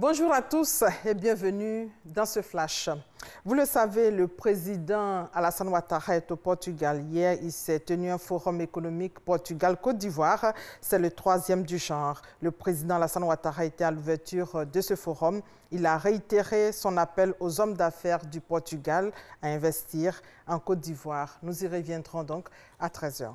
Bonjour à tous et bienvenue dans ce flash. Vous le savez, le président Alassane Ouattara est au Portugal. Hier, il s'est tenu un forum économique Portugal-Côte d'Ivoire. C'est le 3e du genre. Le président Alassane Ouattara était à l'ouverture de ce forum. Il a réitéré son appel aux hommes d'affaires du Portugal à investir en Côte d'Ivoire. Nous y reviendrons donc à 13 h.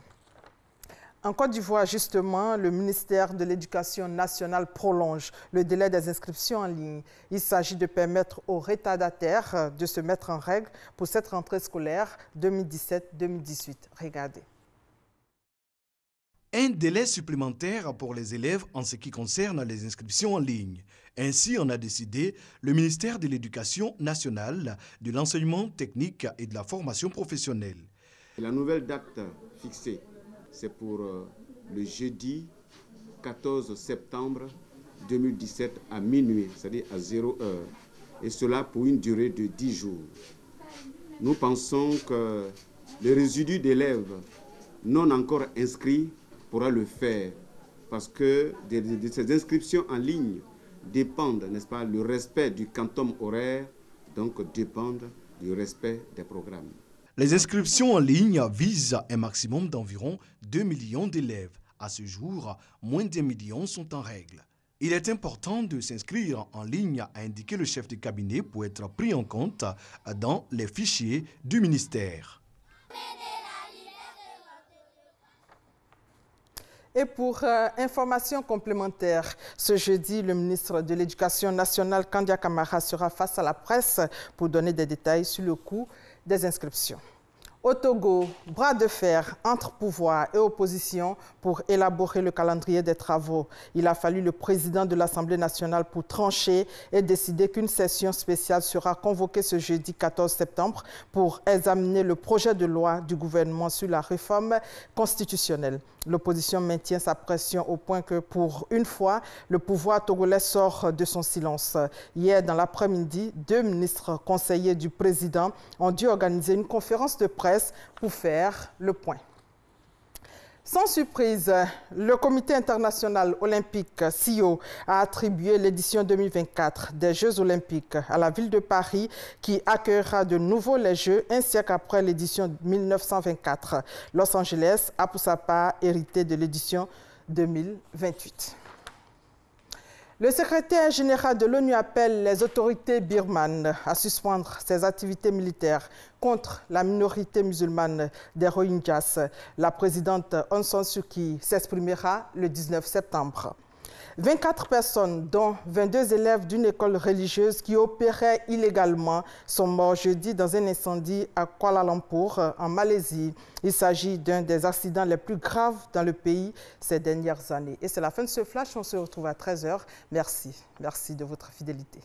En Côte d'Ivoire, justement, le ministère de l'Éducation nationale prolonge le délai des inscriptions en ligne. Il s'agit de permettre aux retardataires de se mettre en règle pour cette rentrée scolaire 2017-2018. Regardez. Un délai supplémentaire pour les élèves en ce qui concerne les inscriptions en ligne. Ainsi en a décidé le ministère de l'Éducation nationale, de l'enseignement technique et de la formation professionnelle. La nouvelle date fixée, c'est pour le jeudi 14 septembre 2017 à minuit, c'est-à-dire à 0 heure, et cela pour une durée de 10 jours. Nous pensons que le résidu d'élèves non encore inscrits pourra le faire, parce que de ces inscriptions en ligne dépendent, n'est-ce pas, le respect du quantum horaire, donc dépendent du respect des programmes. Les inscriptions en ligne visent un maximum d'environ 2 millions d'élèves. À ce jour, moins d'1 million sont en règle. Il est important de s'inscrire en ligne, a indiqué le chef de cabinet, pour être pris en compte dans les fichiers du ministère. Et pour information complémentaire, ce jeudi, le ministre de l'Éducation nationale, Kandia Camara, sera face à la presse pour donner des détails sur le coût des inscriptions. Au Togo, bras de fer entre pouvoir et opposition pour élaborer le calendrier des travaux. Il a fallu le président de l'Assemblée nationale pour trancher et décider qu'une session spéciale sera convoquée ce jeudi 14 septembre pour examiner le projet de loi du gouvernement sur la réforme constitutionnelle. L'opposition maintient sa pression au point que, pour une fois, le pouvoir togolais sort de son silence. Hier, dans l'après-midi, 2 ministres conseillers du président ont dû organiser une conférence de presse pour faire le point. Sans surprise, le Comité international olympique CIO a attribué l'édition 2024 des Jeux olympiques à la ville de Paris qui accueillera de nouveau les Jeux un siècle après l'édition 1924. Los Angeles a pour sa part hérité de l'édition 2028. Le secrétaire général de l'ONU appelle les autorités birmanes à suspendre ses activités militaires contre la minorité musulmane des Rohingyas. La présidente Aung San Suu Kyi s'exprimera le 19 septembre. 24 personnes, dont 22 élèves d'une école religieuse qui opérait illégalement, sont morts jeudi dans un incendie à Kuala Lumpur, en Malaisie. Il s'agit d'un des accidents les plus graves dans le pays ces dernières années. Et c'est la fin de ce flash. On se retrouve à 13 h. Merci. Merci de votre fidélité.